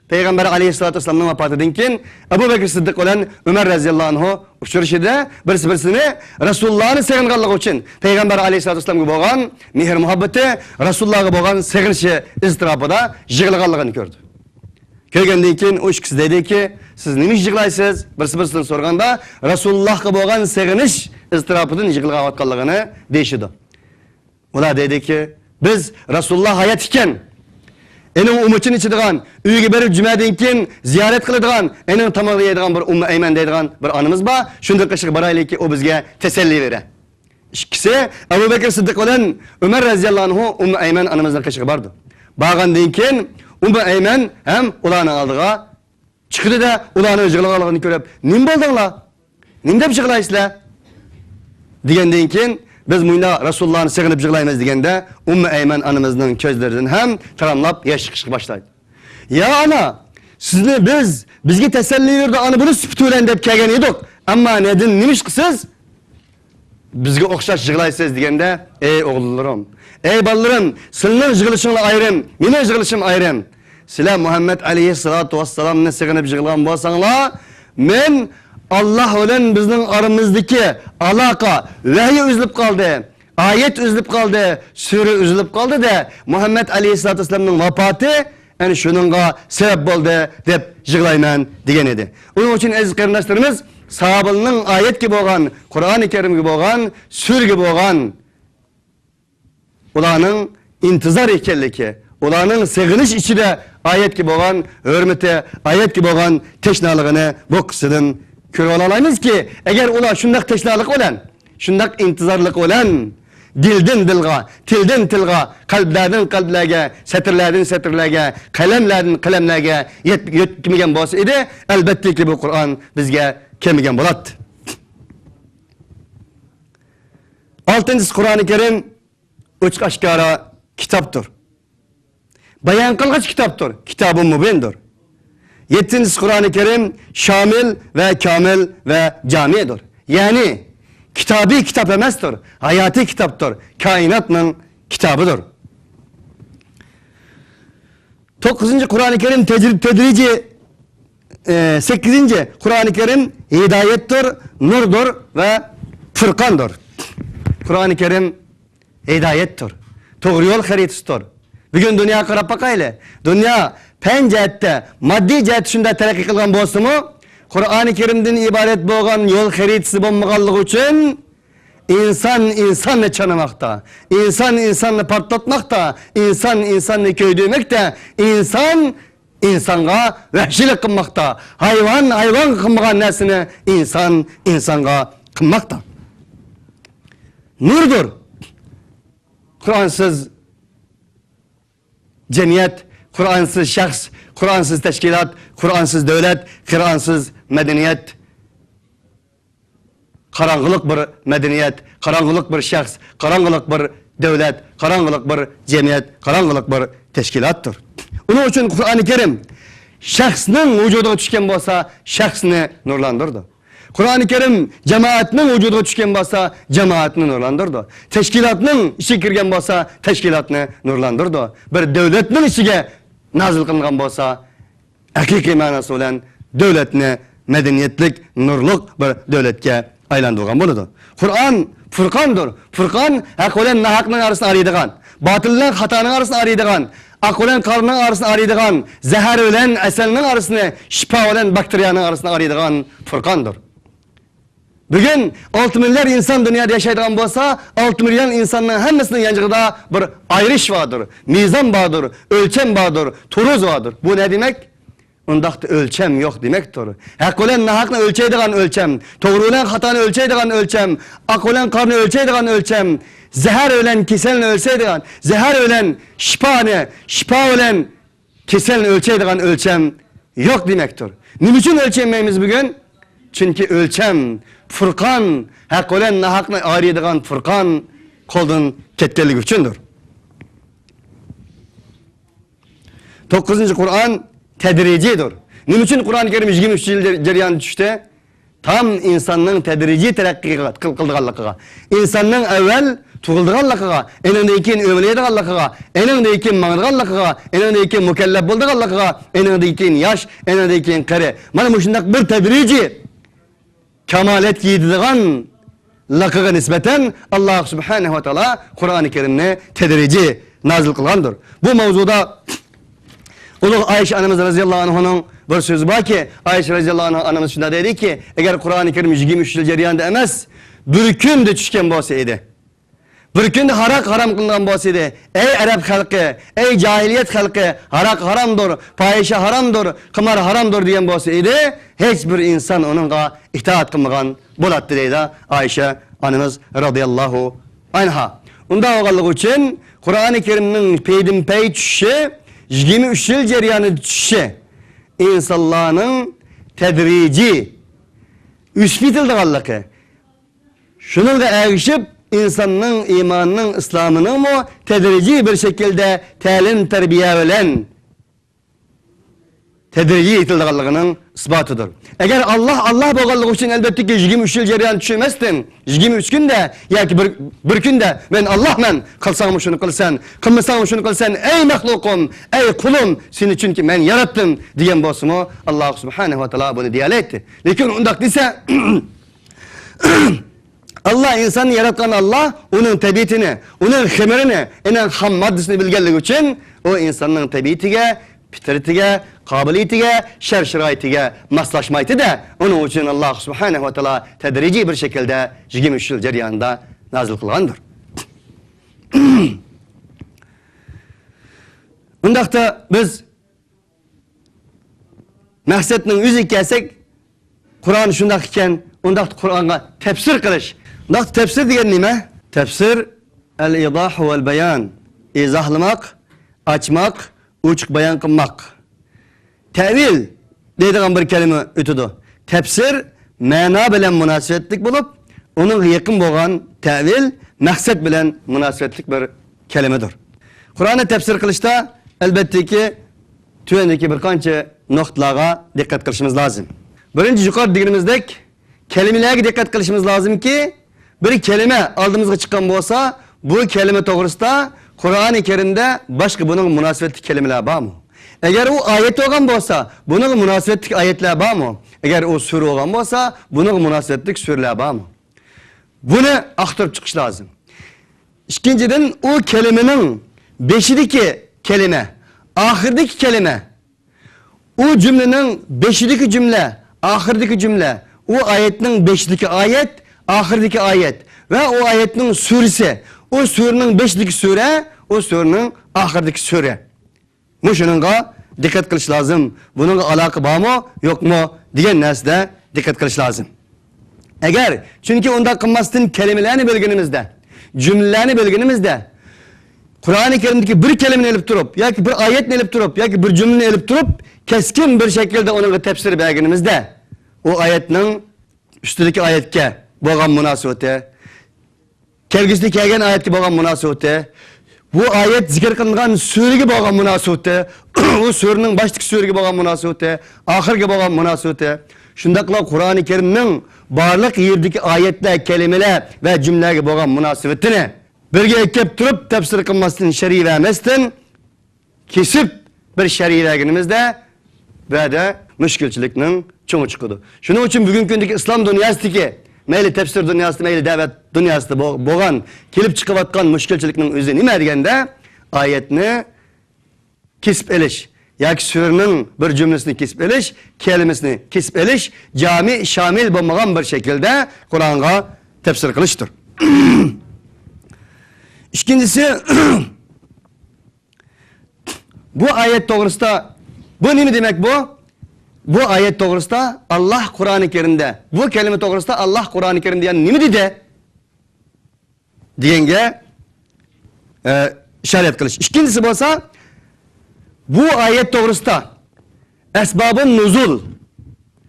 Peygamber aleyhissalatu vesselam'ın vafatıdan keyin Ebu Bekir Sıddık olan Ömer radhiyallahu anhu uçuruşida birisi-birisini Resulullah'ını sevganlığı için Peygamber aleyhissalatu vesselam'ga bo'lgan mehr muhabbeti Resulullah'a bo'lgan sevginishi iztirobida yig'ilganligini ko'rdi. Ko'rgandan keyin o ikkisi dediki, siz nima yig'laysiz? Birisi-birisidan so'raganda Resulullah'a bo'lgan sevginish iztirobidan yig'ilganligini deyishdi. Ular dediki, biz Resulullah hayat ekan ening umutini ichadigan, uyga berib jumadan keyin ziyorat qiladigan, ening tomoqni yeydigan bir Ummu Ayman deydigan bir onamiz bor. Shunday qilishga boraylikki, o bizga tasalli beradi. İkisi Ebu Bekir Sıddık olan Ömer radhiyallahu anhu Ummu Ayman onamizning qishiga bordi. Borgandan keyin Ummu Ayman ham ularning oldiga chiqdi da ularning yig'laganligini ko'rib, "Nim bo'ldinglar? Nim deb yig'laysizlar?" degandan keyin biz bunda Resulullah'ını sevginib yig'laymiz deganda Ummu Ayman onamizning ko'zlaridan ham taramlab yosh chiqishga boshlaydi. "Ya ana, sizni bizga tasalli berdi, ana buni sifat bilan deb kelgan edik. Ammo neden nima ish qilsiz? Bizga o'xshash yig'laysiz" deganda, "Ey o'g'lillarim, ey bolalarim, sizlarning yig'ilishinglar ayrim, mening yig'ilishim ayrim. Sizlar Muhammad aleyhissalatu vesselam'ni sevginib yig'ilgan bo'lsanglar, men Allah olan bizning aramizdagi aloqa, vahiy uzilib qoldi, ayet uzilib qoldi, sura uzilib qoldi da Muhammad aleyhissalatu vesselam'ning vafoti ana shuningga sabab bo'ldi deb yig'layman degan edi. Uning uchun aziz qarindoshlarimiz, sahobalarning ayetga bo'lgan, Qur'oni Karimga bo'lgan, suraga bo'lgan ularning intizor ekanligi, ularning sevginish ichida ayetga bo'lgan hurmati, ayetga bo'lgan teshnaligini bu qisidan ko'rib olamizki, agar ular shunday teshnalik bilan, shunday intizorlik bilan dildan dilga, tildan tilga, qalblardan qalblarga, satrlardan satrlarga, qalamlardan qalamlarga yetmagan bo'lsa edi, albatta bu Qur'on bizga kelmagan bo'ladi. 6-inchisi Qur'oni Karim ochiq oshkora kitobdir. Bayon qilg'ich kitobdir, kitobun mubindir. 7-inchisi Qur'oni Karim şamil ve kamil ve camidir. Yani kitabi kitap emasdir, hayati kitaptır, kainatning kitabidir. 9-inchi Qur'oni Karim tedrici, 8-inchi Qur'oni Karim hidayettir, nurdur ve fırqandır. Qur'oni Karim hidayettir, to'g'ri yo'l xaritasidir. Bugün dünya qarab baqayli. Dünya penjette, maddi cihet shunday taraqqiy qilgan bo'lsa-mu, Qur'oni Karimdan iborat bo'lgan yo'l xaritasi bo'lmaganligi uchun inson insonni chanamoqda, inson insonni portlatmoqda, inson insonni ko'ydirmoqda, inson insonga vahshiylik qilmoqda, hayvon qilmagan narsani inson insonga qilmoqda. Nurdur. Qur'onsiz cemiyet, Kur'ansız şahs, Kur'ansız teşkilat, Kur'ansız devlet, Kur'ansız medeniyet, karanlık bir medeniyet, karanlık bir şahs, karanlık bir devlet, karanlık bir cemiyet, karanlık bir teşkilattır. Onun için Kur'an-ı Kerim şahsının vücuduna düşken olsa şahsını nurlandırdı. Kur'an-ı Kerim cemaatinin vücuduna düşken olsa cemaatini nurlandırdı. Teşkilatının işe girgen olsa teşkilatını nurlandırdı. Bir devletinin işine nazil kılıngan olsa hakiki manası olan devletini medeniyetlik, nurluk bir devletke aylandırgan buludu. Kur'an fırkandır. Fırkan hak olan nahakның arasını araydıgan, batılın hatanın arasını araydıgan, ak olan karnının arasını araydıgan, zehir olan eselinin arasını, şifa olan bakteriyanın arasını araydıgan fırkandır. Bugün 6 milyar insan dünyada yaşaydıgan bolsa, 6 milyon insanın hemesinin yancıqda bir ayrış vardır, mizan vardır, ölçem vardır, turuz vardır. Bu ne demek? Ondaqda ölçem yok demektir. Hak olan nahakını ölçeydigan ölçem, doğru olan hatanı ölçeydigan ölçem, ak olan karnı ölçeydigan ölçem, zehir olan keselini ölçeydigan, zehir olan şifa olan keselini ölçeydigan ölçem yok demektir. Niçin ölçemeyimiz bugün? Çünkü ölçem, Fırkan, hak olan nahakını araydıgan Fırkan koldan ketkenlik üçündür. 9. Kur'an tedricidir. Niçin Kur'an-ı Kerim 23 yıl cereyan düştü? Tam insanın tedrici terakki kıldıganlıqıga. İnsanın evvel tug'ildiganligiga, eningdan keyin o'mlaydiganligiga, eningdan keyin mangdiganligiga, eningdan keyin mukallaf bo'ldiganligiga, eningdan keyin yosh, eningdan keyin qari. Mana bu shunday bir tadrijiy kamalat yeydigan laqıga nisbeten Allah subhanahu wa ta'ala Kur'an-ı Kerim'ni tedrici nazil kılgandır. Bu mevzuda Ulu Ayşe anamız radıyallahu anh'ın bir sözü var ki, Ayşe radıyallahu anh anamız şunda dedi ki, eğer Kur'an-ı Kerim 23 yıl ceryanında emez, bir gün de düşken bahseydi. Bir gün de harak haram kılınan bahseydi. Ey Arap halkı, ey cahiliyet halkı, harak haramdır, fahişe haramdır, kımar haramdır diyen bahseydi. Hiçbir insan onunla itaat kılmagan bulattı deydi Ayşe anamız radıyallahu anha. Onda oğallık için Kur'an-ı Kerim'in peydin pey düşüşü, 23 yıl ceryanı düşüşü, insanların tedrici, üsbitildiğallığı. Şunun da erişip, insanın imanının, İslam'ının mı tedrici bir şekilde talim terbiye veren tedrici itildiğalığının ispatıdır. Eğer Allah boğallığı için elbette ki 23 yıl cereyan düşürmezsin. 23 günde ya ki bir günde ben Allah men kılsam şunu kılsan, kılmasam şunu kılsan ey mahlukum, ey kulum seni çünkü ben yarattım diyen bosumu Allah subhanahu wa ta'ala bunu diyaletti. Lakin ondak ise Allah insanı yaratkan Allah onun tabiatini, onun hemirini, onun ham maddesini bilgenlik için o insanın tabiatiga, fitratiga, kabiliyetiga, şer-şiraitiga maslaşmaydı da onun için Allah subhanahu wa ta'ala tedrici bir şekilde 23 yıl ceryanında nazil kılgandır. Ondaqda biz maqsadning o'ziga kelsak, Kur'an şundaq ekan, ondaqda Kur'an'a tefsir qilish. Ondaqda tefsir degan nima? Tefsir el-idah vel bayan, izahlamak, açmak, uçuk bayan qilmak. Tevil deydigan bir kelime ötüdü. Tefsir ma'no bilan münasebetlik bulup, onun yakın bo'lgan tevil maqsad bilan münasebetlik bir kelimedir. Kur'an'ı tefsir qilishda elbette ki tüyendeki bir qancha noktalarga dikkat qilishimiz lazım. Birinci yuqori deganimizdek kelimelerge dikkat qilishimiz lazım ki bir kelime aldığımızga chiqqan bo'lsa, bu kelime to'g'risida Kur'an-ı Kerim'de başka bunun münasebetli kelimeler var mı? Eğer o ayet olgan bo'lsa, bunun münasebetli ayetler var mı? Eğer o sure olgan bo'lsa, bunun münasebetli sureler var mı? Bunu aktarıp çıkış lazım. İkinciden o kelimenin beşideki kelime, ahirdeki kelime, o cümlenin beşideki cümle, ahirdeki cümle, o ayetinin beşideki ayet, ahirdeki ayet ve o ayetinin suresi, o surenin beşideki sure, o surenin ahirdeki sure. Bu şununla dikkat kılış lazım. Bunun alakı var mı, yok mu diyen nesde dikkat kılış lazım. Eğer çünkü onda kılmasın kelimelerini bilginimizde, cümlelerini bilginimizde, Kur'an-ı Kerim'deki bir kelimeyi elip durup, ya ki bir ayetini elip durup, ya ki bir cümleyi elip durup, keskin bir şekilde onun tefsiri bilginimizde, o ayetinin üstündeki ayetke bo'lgan münasebeti, kelgüsüde kelgen ayetke bo'lgan münasebeti, bu ayet zikir kılınan surege bo'lgan münasebeti, o surenin baştaki surege bo'lgan münasebeti, ahirge bo'lgan münasebeti, şundaqla Kur'an-ı Kerim'nin barlık yerdeki ayetler, kelimeler ve cümlelerge bo'lgan münasebetini birge ekip durup tefsir kılmasın şer'i vermezden kesip bir şer'i vergenimizde ve de müşkilçilikinin çoğu çıkıdı. Şunun için bugün gündeki İslam dünyasındaki meyli tefsir dünyasında, meyli davet dünyasında bo'lgan kelip çıkıvatkan müşkilçilikinin özü nime degende ayetini kesip eliş, yoki surenin bir cümlesini kesip eliş, kelimesini kesip eliş, cami, şamil bo'lmagan bir şekilde Kur'an'a tefsir kılıştır. İkincisi, bu ayet doğrusunda, bu ne demek bu? Bu ayet doğrusunda Allah Kur'an-ı Kerim'de, bu kelime doğrusunda Allah Kur'an-ı Kerim'de yani ne dedi? Diyenge işaret kılış. İkincisi olsa, bu ayet doğrusunda esbabın nuzul,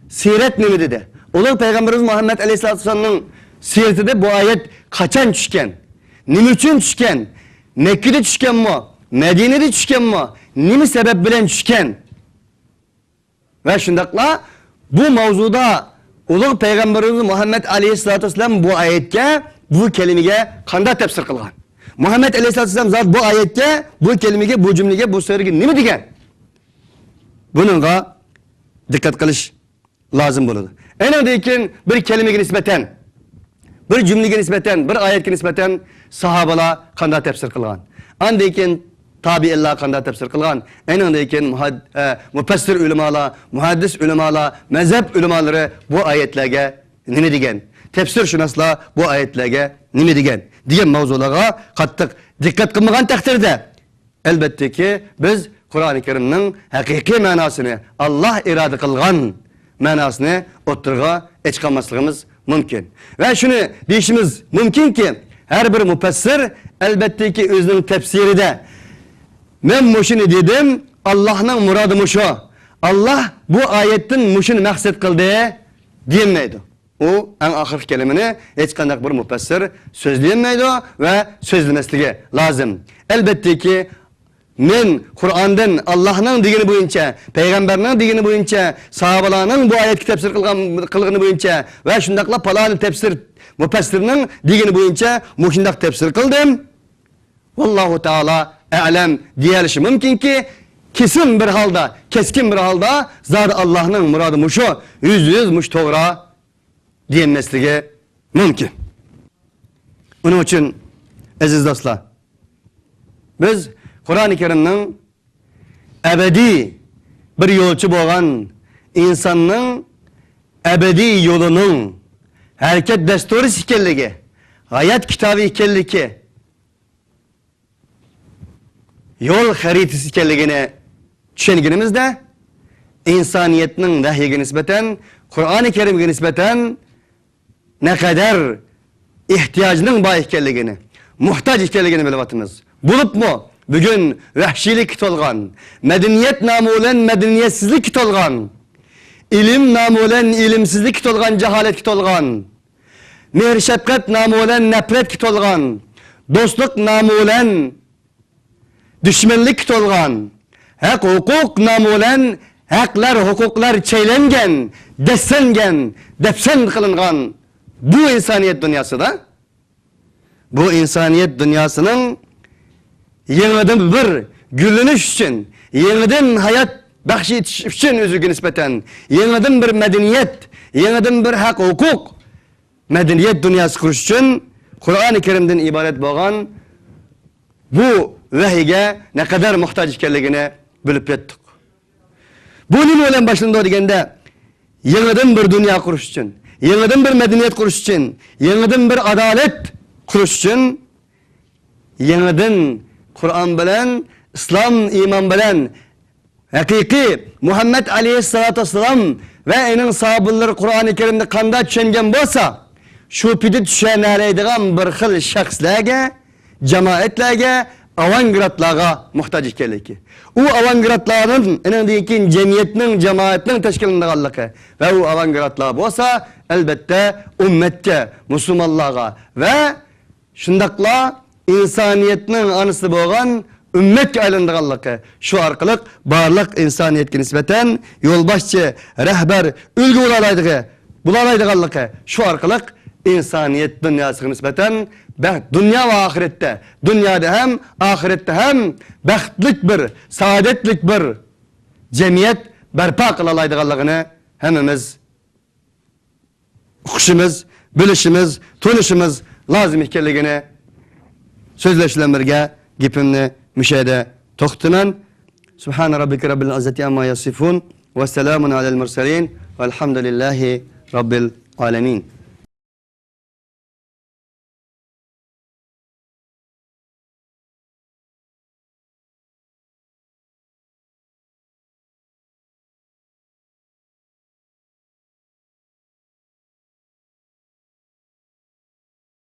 siret ne dedi? Olur Peygamberimiz Muhammed Aleyhisselatü Vesselam'ın siretinde bu ayet kaçan düşken? Nime üçün düşken? Mekke'de düşken mi? Medine'de düşken mi? Nime sebep bilen düşken? Ve şundakla bu mevzuda Ulu Peygamberimiz Muhammed Aleyhisselatü Vesselam bu ayetke bu kelimege qanday tefsir qilgan? Muhammed Aleyhisselatü Vesselam zat bu ayetke, bu kelimege, bu cümlege, bu so'riga nima degan? Bununla dikkat qilish lazım bo'ladi. Endan keyin bir kelimege nisbatan, bir cümlege nisbatan, bir ayetga nisbatan sahabalar qanday tefsir qilgan? Andan keyin tabiinlar qanday tefsir qilgan? Endan keyin mufassir ulamalar, muhaddis ulamalar, mazhab ulamolari bu oyatlarga nima degan? Tefsirshunoslar bu oyatlarga nima degan? Degan mavzularga qattiq dikkat qilmagan taqdirda albatta ki biz Qur'oni Karimning haqiqiy ma'nosini, Allah iroda qilgan ma'nosini o'ttirga chiqarmasligimiz mumkin. Va shuni deyishimiz mumkinki, har bir mufassir albatta ki o'zining tafsirida men mushuni dedim, Allohning murodi mushu. Allah bu oyatdan mushuni maqsad qildi demaydi. O en ahir kelimini hiç qanday bir mufassir so'zlayolmaydi ve so'zlamasligi lozim. Elbette ki men Qur'ondan Allohning degani bo'yicha, payg'ambarning degani bo'yicha, sahobalarning bu oyatga tafsir qilgani bo'yicha va shundaqla palon tafsir mufassirning degani bo'yicha mushundaq tafsir qildim. Vallohu taala a'lam deyilishi mumkinki, kesin bir halda, keskin bir halda zat Allohning murodi mushu, yüz mush to'g'ri diyemesligi mümkün. Onun için aziz dostlar, biz Kur'an-ı Kerim'nin ebedi bir yolcu bo'lgan insanın ebedi yolunun hareket dasturi ekanligi, hayat kitabı ekanligi, yol haritasi ekanligini tushunganimizda insoniyatning vahyiga nisbatan, Qur'oni Karimga nisbatan ne kadar ihtiyacının bor ekanligini, muhtoj ekanligini bilyapmiz. Bulup mu bugün vahşilik tolgan, medeniyet namı olan medeniyetsizlik tolgan, ilim namı olan ilimsizlik tolgan, cehalet tolgan, mehr şefkat namı olan nefret tolgan, dostluk namı olan düşmanlık tolgan, hak hukuk namı olan haklar, hukuklar çeylengen, dessengen, defsen kılıngan bu insaniyet dünyası da, bu insaniyet dünyasının yeniden bir gülünüş için, yeniden hayat bahşiş için özüge nispeten, yeniden bir medeniyet, yeniden bir hak hukuk, medeniyet dünyası kuruş için Kur'an-ı Kerim'den ibaret bo'lgan bu vahiyge ne kadar muhtaç ekanligini bilib yetdik. Bu nima bilan boshlandi deganda, yeniden bir dünya kuruş için, yeniden bir medeniyet kuruş için, yeniden bir adalet kuruş için, yeniden Kur'an bilen, İslam iman bilen, hakiki Muhammed Aleyhisselatü Vesselam ve onun sahabeleri Kur'an-ı Kerim'de qanday tushungan bo'lsa, shu pidi tushunadigan bir xil shaxslarga, jamoatlarga, avangardlarga muhtoj ekanligi. U avangardlarning undan keyin jamiyatning, jamoatning tashkillanganligi va u avangardlar bo'lsa, albatta ummatga, musulmonlarga va shundaqla insaniyetning anisi bo'lgan ümmetke aylandiganligi, şu arqılık barliq insaniyetga nisbatan yo'lboshchi, rahbar, ulgu bo'lalaydiganligi, şu arqılık insaniyet dünyasına nisbatan dünya ve ahirette, dünyada hem ahirette hem baxtlik bir, saadetlik bir cemiyet barpo qilalaydiganligini hammamiz uqishimiz, bilishimiz, tunishimiz lozim ekanligini so'zlashlar birga gapimni müşahede to'xtaman. Subhan rabbika rabbil izzati amma yasifun ve selamun alel mursalin velhamdülillahi rabbil alamin.